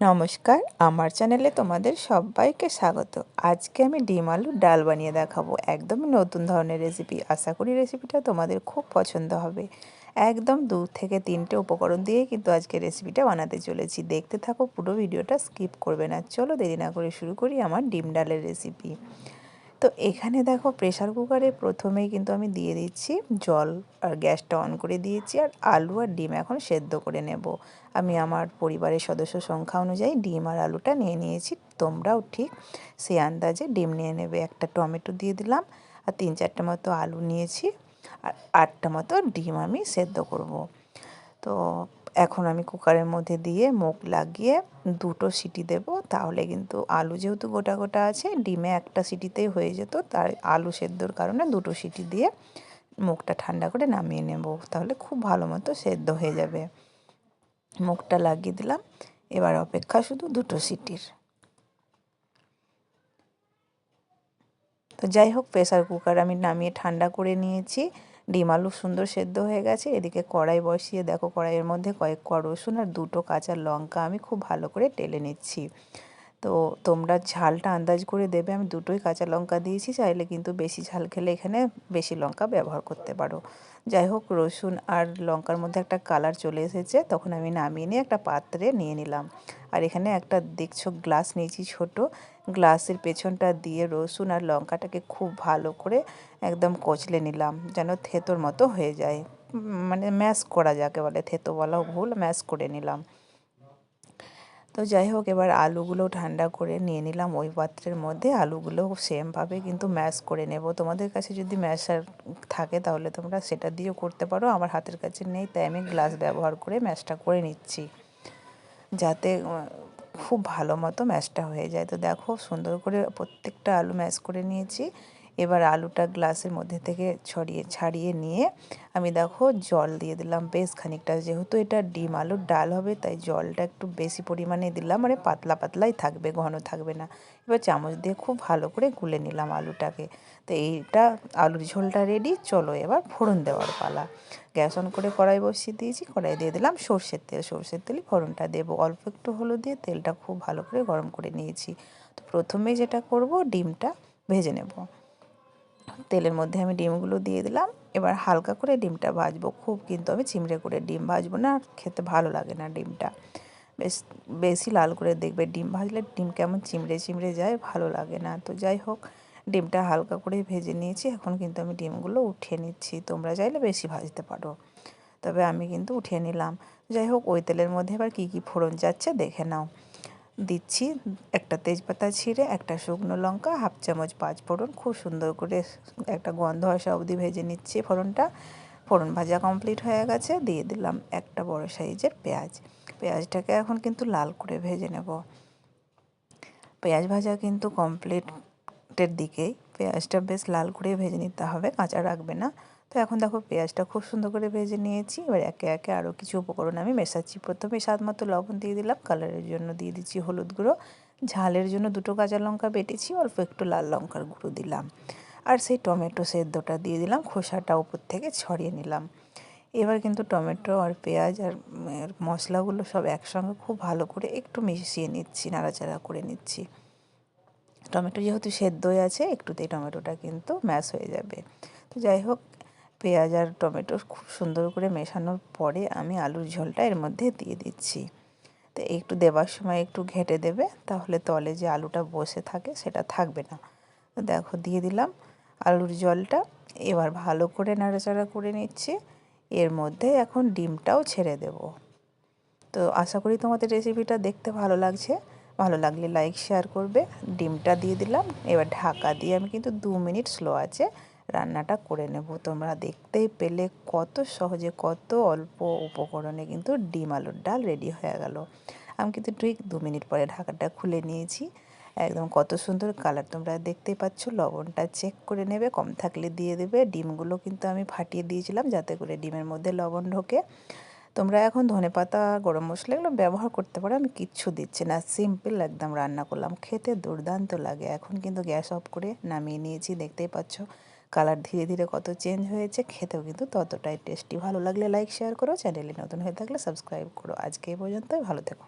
নমস্কার, আমার চ্যানেলে তোমাদের সবাইকে স্বাগত। আজকে আমি ডিম আলুর ডাল বানিয়ে দেখাবো। একদমই নতুন ধরনের রেসিপি। আশা করি রেসিপিটা তোমাদের খুব পছন্দ হবে। একদম 2 থেকে 3টে উপকরণ দিয়েই কিন্তু আজকে রেসিপিটা বানাতে চলেছি। দেখতে থাকো, পুরো ভিডিওটা স্কিপ করবে না। চলো দেরি না করে শুরু করি আমার ডিম ডালের রেসিপি। তো এখানে দেখো, প্রেসার কুকারে প্রথমেই কিন্তু আমি দিয়ে দিচ্ছি জল, আর গ্যাসটা অন করে দিয়েছি। আর আলু আর ডিম এখন সেদ্ধ করে নেব। আমি আমার পরিবারের সদস্য সংখ্যা অনুযায়ী ডিম আর আলুটা নিয়ে নিয়েছি। তোমরাও ঠিক সেই আন্দাজে ডিম নিয়ে নেবে। একটা টমেটো দিয়ে দিলাম, আর 3-4টা মতো আলু নিয়েছি, আর 8টা মতো ডিম আমি সেদ্ধ করব। তো এখন আমি কুকারের মধ্যে দিয়ে মুখ লাগিয়ে 2টো সিটি দেব। তাহলে কিন্তু আলু যেহেতু গোটা গোটা আছে, ডিমে একটা সিটিতেই হয়ে যেত। তাই আলু সেদ্ধর কারণে 2টো সিটি দিয়ে মুখটা ঠান্ডা করে নামিয়ে নেব। তাহলে খুব ভালো মতো সেদ্ধ হয়ে যাবে। মুখটা লাগিয়ে দিলাম। এবার অপেক্ষা শুধু 2টো সিটির। তো যাই হোক, প্রেসার কুকার আমি নামিয়ে ঠান্ডা করে নিয়েছি। ডিম আলু সুন্দর সেদ্ধ হয়ে গেছে। এদিকে কড়াই বসিয়ে দেখো, কড়াইয়ের মধ্যে কয়েক কোয়া রসুন আর 2টো কাঁচা লঙ্কা আমি খুব ভালো করে টেলে নিচ্ছি। তো তোমরা ঝালটা আন্দাজ করে দেবে। আমি 2টোই কাঁচা লঙ্কা দিয়েছি, চাইলে কিন্তু বেশি ঝাল খেলে এখানে বেশি লঙ্কা ব্যবহার করতে পারো। যাই হোক, রসুন আর লঙ্কার মধ্যে একটা কালার চলে এসেছে, তখন আমি নামিয়ে নিয়ে একটা পাত্রে নিয়ে নিলাম। আর এখানে একটা দেখছো গ্লাস নিয়েছি ছোট। গ্লাসের পেছনটা দিয়ে রসুন আর লঙ্কাটাকে খুব ভালো করে একদম কচলে নিলাম, যেন থেঁতোর মতো হয়ে যায়। মানে ম্যাশ করা, যাকে বলে, থেঁতো বলাও ভুল, ম্যাশ করে নিলাম। তো যাই হোক, এবার আলুগুলো ঠান্ডা করে নিয়ে নিলাম ওই পাত্রের মধ্যে। আলুগুলো সেমভাবে কিন্তু ম্যাশ করে নেব। তোমাদের কাছে যদি ম্যাশার থাকে তাহলে তোমরা সেটা দিয়েও করতে পারো। আমার হাতের কাছে নেই, তাই আমি গ্লাস ব্যবহার করে ম্যাশটা করে নিচ্ছি, যাতে খুব ভালো মতো ম্যাশটা হয়ে যায়। তো দেখো, সুন্দর করে প্রত্যেকটা আলু ম্যাশ করে নিয়েছি। এবার আলুটা গ্লাসের মধ্যে থেকে ছাড়িয়ে নিয়ে আমি দেখো জল দিয়ে দিলাম বেশ খানিকটা। যেহেতু এটা ডিম আলুর ডাল হবে, তাই জলটা একটু বেশি পরিমাণে দিলাম। মানে পাতলা পাতলাই থাকবে, ঘন থাকবে না। এবার চামচ দিয়ে খুব ভালো করে গুলে নিলাম আলুটাকে। তো এইটা আলুর ঝোলটা রেডি। চলো এবার ফোড়ন দেওয়ার পালা। গ্যাস অন করে কড়াই বসিয়ে দিয়েছি। কড়াই দিয়ে দিলাম সর্ষের তেল। সর্ষের তেলই ফোড়নটা দেবো। অল্প একটু হলুদ দিয়ে তেলটা খুব ভালো করে গরম করে নিয়েছি। তো প্রথমে যেটা করব, ডিমটা ভেজে নেব। তেলের মধ্যে আমি ডিমগুলো দিয়ে দিলাম। এবার হালকা করে ডিমটা ভাজবো। খুব কিন্তু আমি চিমড়ে করে ডিম ভাজবো না, খেতে ভালো লাগে না ডিমটা। বেশ বেশি লাল করে দেখবে, ডিম ভাজলে ডিম কেমন চিমড়ে চিমড়ে যায়, ভালো লাগে না। তো যাই হোক, ডিমটা হালকা করে ভেজে নিয়েছি। এখন কিন্তু আমি ডিমগুলো উঠিয়ে নিচ্ছি। তোমরা চাইলে বেশি ভাজতে পারো, তবে আমি কিন্তু উঠিয়ে নিলাম। যাই হোক, ওই তেলের মধ্যে এবার কী কী ফোড়ন যাচ্ছে দেখে নাও। দিচ্ছি একটা তেজপাতা ছিঁড়ে, একটা শুকনো লঙ্কা, 1/2 চামচ 5 ফোড়ন। খুব সুন্দর করে একটা গন্ধ আসা অবধি ভেজে নিচ্ছি ফোড়নটা। ফোড়ন ভাজা কমপ্লিট হয়ে গেছে। দিয়ে দিলাম একটা বড় সাইজের পেঁয়াজ। পেঁয়াজটাকে এখন কিন্তু লাল করে ভেজে নেব। পেঁয়াজ ভাজা কিন্তু কমপ্লিটের দিকেই। পেঁয়াজটা বেশ লাল করে ভেজে নিতে হবে, কাঁচা রাখবে না। তো এখন দেখো, পেঁয়াজটা খুব সুন্দর করে ভেজে নিয়েছি। এবার একে একে আরও কিছু উপকরণ আমি মেশাচ্ছি। প্রথমে স্বাদ মতো লবণ দিয়ে দিলাম। কালারের জন্য দিয়ে দিচ্ছি হলুদ গুঁড়ো। ঝালের জন্য 2টো কাঁচা লঙ্কা বেটেছি, অল্প একটু লাল লঙ্কার গুঁড়ো দিলাম। আর সেই টমেটো সেদ্ধটা দিয়ে দিলাম, খোসাটা উপর থেকে ছড়িয়ে নিলাম। এবার কিন্তু টমেটো আর পেঁয়াজ আর মশলাগুলো সব একসঙ্গে খুব ভালো করে একটু মিশিয়ে নিচ্ছি, নাড়াচাড়া করে নিচ্ছি। টমেটো যেহেতু সেদ্ধই আছে, একটুতেই টমেটোটা কিন্তু ম্যাশ হয়ে যাবে। তো যাই হোক, পেঁয়াজ আর টমেটো খুব সুন্দর করে মেশানোর পরে আমি আলুর ঝোলটা এর মধ্যে দিয়ে দিচ্ছি। তো একটু দেওয়ার সময় একটু ঘেঁটে দেবে, তাহলে তলে যে আলুটা বসে থাকে সেটা থাকবে না। তো দেখো, দিয়ে দিলাম আলুর জলটা। এবার ভালো করে নাড়াচাড়া করে নিচ্ছি। এর মধ্যে এখন ডিমটাও ছেড়ে দেব। তো আশা করি তোমাদের রেসিপিটা দেখতে ভালো লাগছে। ভালো লাগলে লাইক শেয়ার করবে। ডিমটা দিয়ে দিলাম। এবার ঢাকা দিয়ে আমি কিন্তু 2 মিনিট স্লো আছে রান্নাটা করে নেব। তোমরা দেখতেই পেলে কত সহজে, কত অল্প উপকরণে কিন্তু ডিম আলুর ডাল রেডি হয়ে গেল। আমি কিন্তু ঠিক 2 মিনিট পরে ঢাকাটা খুলে নিয়েছি। একদম কত সুন্দর কালার তোমরা দেখতেই পাচ্ছ। লবণটা চেক করে নেবে, কম থাকলে দিয়ে দেবে। ডিমগুলো কিন্তু আমি ফাটিয়ে দিয়েছিলাম, যাতে করে ডিমের মধ্যে লবণ ঢোকে। তোমরা এখন ধনেপাতা, গরম মশলা এগুলো ব্যবহার করতে পারো। আমি কিচ্ছু দিচ্ছি না, সিম্পল একদম রান্না করলাম। খেতে দুর্দান্ত লাগে। এখন কিন্তু গ্যাস অফ করে নামিয়ে নিয়েছি। দেখতেই পাচ্ছ কালার ধীরে ধীরে কত চেঞ্জ হয়েছে। খেতেও কিন্তু ততটাই টেস্টি। ভালো লাগলে লাইক শেয়ার করো। চ্যানেলে নতুন হয়ে থাকলে সাবস্ক্রাইব করো। আজকে এই পর্যন্তই, ভালো থেকো।